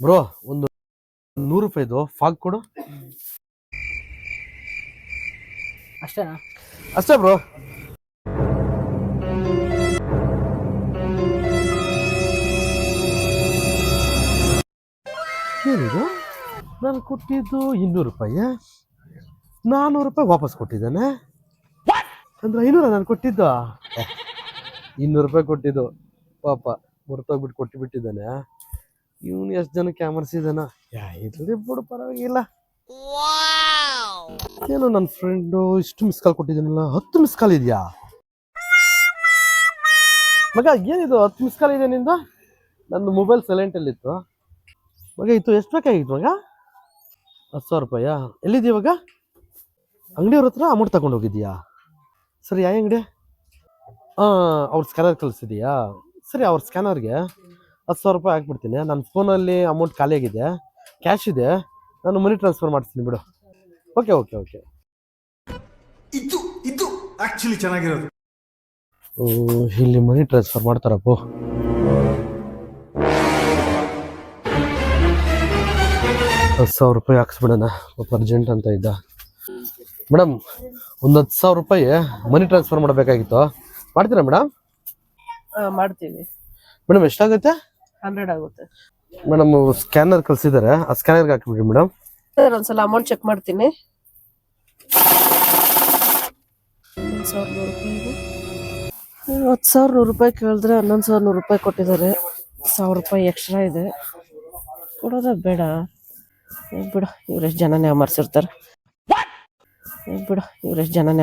Bro ಒಂದು 100 ರೂಪಾಯಿದು fog ಕೊಡು. ಅಷ್ಟೇನಾ? ಅಷ್ಟೇ ಬ್ರೋ. ಏನಿದು ನಾನು ಕೊಟ್ಟಿದ್ದು 200 ರೂಪಾಯಿ, 400 ರೂಪಾಯಿ ವಾಪಸ್ ಕೊಟ್ಟಿದ್ದಾನೆ. ಅಂದ್ರೆ 500 ನಾನು ಕೊಟ್ಟಿದ್ದು, 200 ರೂಪಾಯಿ ಕೊಟ್ಟಿದ್ದು. ಪಾಪ ಹೊರತೋಗ್ಬಿಟ್ಟು ಕೊಟ್ಟು ಬಿಟ್ಟಿದ್ದಾನೆ. ಇವನು ಎಷ್ಟು ಜನಕ್ಕೆ ಯಾಮರ್ಸಿದಾನ. ಇರ್ಲಿ ಬಿಡು, ಪರವಾಗಿಲ್ಲ. ಏನು ನನ್ನ ಫ್ರೆಂಡು ಇಷ್ಟು ಮಿಸ್ ಕಾಲ್ ಕೊಟ್ಟಿದ್ದಾನಲ್ಲ, 10 ಮಿಸ್ ಕಾಲ್ ಇದೆಯಾ ಮಗ? ಏನಿದು 10 ಮಿಸ್ ಕಾಲ್ ಇದೆ ನಿಂದು? ನನ್ನ ಮೊಬೈಲ್ ಸೈಲೆಂಟಲ್ಲಿತ್ತು ಮಗ. ಇತ್ತು ಎಷ್ಟು ಬೇಕಾಗಿತ್ತು ಮಗ? 10,000 ರೂಪಾಯಾ? ಎಲ್ಲಿದ್ದೀಯ ಇವಾಗ? ಅಂಗಡಿಯವ್ರ ಹತ್ರ ಅಮೌಂಟ್ ತಗೊಂಡು ಹೋಗಿದ್ದೀಯಾ? ಸರಿ, ಯಾವ ಅಂಗಡಿ? ಅವ್ರ ಸ್ಕ್ಯಾನರ್ ಕಳಿಸಿದೀಯಾ? ಸರಿ, ಅವ್ರ ಸ್ಕ್ಯಾನರ್ಗೆ 10,000 ರೂಪಾಯಿ ಹಾಕ್ಬಿಡ್ತೀನಿ. ನನ್ನ ಫೋನಲ್ಲಿ ಅಮೌಂಟ್ ಖಾಲಿ ಆಗಿದೆ, ಕ್ಯಾಶ್ ಇದೆ, ನಾನು ಮನಿ ಟ್ರಾನ್ಸ್ಫರ್ ಮಾಡ್ತೀನಿ ಬಿಡು. Okay okay okay. ಇದು ಆಕ್ಚುಲಿ ಚೆನ್ನಾಗಿರೋದು. ಇಲ್ಲಿ ಮನಿ ಟ್ರಾನ್ಸ್ಫರ್ ಮಾಡ್ತಾರಪ್ಪ. 10,000 ರೂಪಾಯಿ ಹಾಕ್ಸ್ಬಿಡೋಣ, ಸ್ವಲ್ಪ ಅರ್ಜೆಂಟ್ ಅಂತ ಇದ್ದ. ಮೇಡಮ್ ಒಂದು 10,000 ರೂಪಾಯಿ ಮನಿ ಟ್ರಾನ್ಸ್ಫರ್ ಮಾಡಬೇಕಾಗಿತ್ತು, ಮಾಡ್ತೀರಾ ಮೇಡಮ್? ಮಾಡ್ತೀವಿ ಮೇಡಮ್. ಎಷ್ಟಾಗುತ್ತೆ? 100 ಆಗುತ್ತೆ ಮೇಡಮ್. ಸ್ಕ್ಯಾನರ್ ಕಳಿಸಿದ್ದಾರೆ, ಆ ಸ್ಕ್ಯಾನರ್ಗೆ ಹಾಕಿಬಿಡಿ ಮೇಡಮ್. ಸರ್ ಒಂದ್ಸಲ ಅಮೌಂಟ್ ಚೆಕ್ ಮಾಡ್ತೀನಿ. 10,100 ರೂಪಾಯಿ ಕೇಳಿದ್ರೆ 11,100 ರೂಪಾಯಿ ಕೊಟ್ಟಿದ್ದಾರೆ. 1,000 ರೂಪಾಯಿ ಎಕ್ಸ್ಟ್ರಾ ಇದೆ, ಕೊಡೋದ ಬೇಡ? ಬಿಡು, ಇವ್ರೆಷ್ಟು ಜನನೇ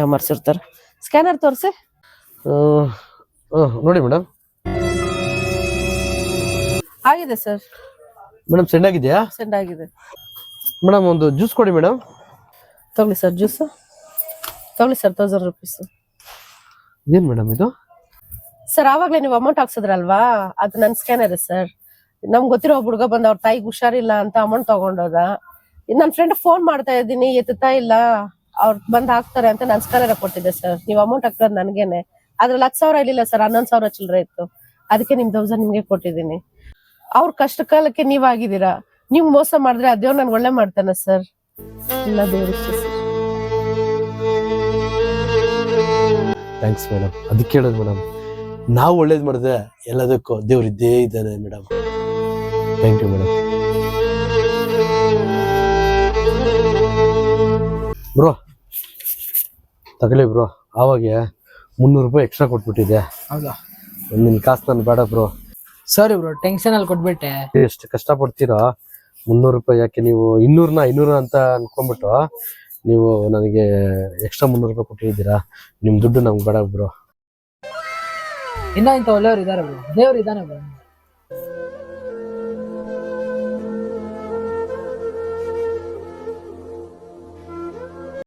ಅಮರ್ಸಿರ್ತಾರೆ. ಸ್ಕ್ಯಾನರ್ ತೋರಿಸಿ. ನೋಡಿ ಮೇಡಮ್. ಆಗಿದೆ ಸರ್. ಮೇಡಮ್ ಸೆಂಡ್ ಆಗಿದೆಯಾ? ಸೆಂಡ್ ಆಗಿದೆ. ಮೇಡಮ್ ಒಂದು ಜ್ಯೂಸ್ ಕೊಡಿ ಮೇಡಮ್. ತಗೊಳ್ಳಿ ಸರ್ ಜ್ಯೂಸು. ತಗೊಳ್ಳಿ ಸರ್ 1000 ರೂಪೀಸ್. ಏನು ಮೇಡಮ್ ಇದು? ಸರ್ ಆವಾಗಲೇ ನೀವು ಅಮೌಂಟ್ ಹಾಕ್ಸಿದ್ರಲ್ವಾ, ಅದು ನನ್ನ ಸ್ಕ್ಯಾನರ್ ಸರ್. ನಮ್ಗೆ ಗೊತ್ತಿರೋ ಒಬ್ಬ ಹುಡುಗ ಬಂದ, ಅವ್ರ ತಾಯಿಗೆ ಹುಷಾರಿಲ್ಲ ಅಂತ ಅಮೌಂಟ್ ತಗೊಂಡೋದ. ನನ್ನ ಫ್ರೆಂಡ್ ಫೋನ್ ಮಾಡ್ತಾ ಇದ್ದೀನಿ, ಎತ್ತುತ್ತಾ ಇಲ್ಲ. ಅವ್ರು ಬಂದ್ ಹಾಕ್ತಾರೆ ಅಂತ ನಾನು ಸ್ಕ್ಯಾನರ್ ಕೊಟ್ಟಿದ್ದೆ ಸರ್. ನೀವು ಅಮೌಂಟ್ ಹಾಕೋದು ನನಗೇನೆ. ಅದ್ರಲ್ಲಿ 10,000 ಇರ್ಲಿಲ್ಲ ಸರ್, 11,000 ಚಿಲ್ಲರೆ ಇತ್ತು. ಅದಕ್ಕೆ ನಿಮ್ 1000 ನಿಮ್ಗೆ ಕೊಟ್ಟಿದ್ದೀನಿ. ಅವ್ರ ಕಷ್ಟ ಕಾಲಕ್ಕೆ ನೀವಾಗಿದ್ದೀರಾ. ನೀವು ಮೋಸ ಮಾಡಿದ್ರೆ ಅದೇವ್ ನನ್ಗೆ ಒಳ್ಳೆ ಮಾಡ್ತಾನೆ ಸರ್. ಇಲ್ಲ ದೇವ್ರ. Thanks madam. ಅದಕ್ಕೆ ಹೇಳೋದು ಮೇಡಮ್, ನಾವು ಒಳ್ಳೇದು ಮಾಡಿದ್ರೆ ಎಲ್ಲದಕ್ಕೂ ದೇವ್ರು ಇದ್ದೇ ಇದ್ದಾನೆ madam. Thank you madam. Bro ತಗೊಳ್ಳಿ ಬ್ರೋ. ಆವಾಗ 300 ರೂಪಾಯಿ ಎಕ್ಸ್ಟ್ರಾ ಕೊಟ್ಬಿಟ್ಟಿದೆ. ಹೌದಾ? ನಿನ್ನ ಕಾಸು ನಾನು ಬೇಡ ಬ್ರೋ. ಸಾರಿ ಬ್ರೋ, ಟೆನ್ಷನ್ ಅಲ್ಲಿ ಕೊಟ್ಬಿಟ್ಟೆ. ಎಷ್ಟು ಕಷ್ಟಪಡ್ತೀರಾ? 300 ರೂಪಾಯಿ ಯಾಕೆ? ನೀವು 200 ಅಂತ ಅನ್ಕೊಂಡ್ಬಿಟ್ಟು ನೀವು ನನಗೆ ಎಕ್ಸ್ಟ್ರಾ 300 ರೂಪಾಯಿ ಕೊಟ್ಟಿದ್ದೀರಾ. ನಿಮ್ಮ ದುಡ್ಡು ನಮ್ಗೆ ಬೇಡ ಬ್ರೋ. ಇನ್ನೂ ಇಂಥ ಒಳ್ಳೆಯವ್ರು ಇದ್ದಾರೆ ಬ್ರೋ, ದೇವ್ರು ಇದ್ದಾನೆ ಬ್ರೋ.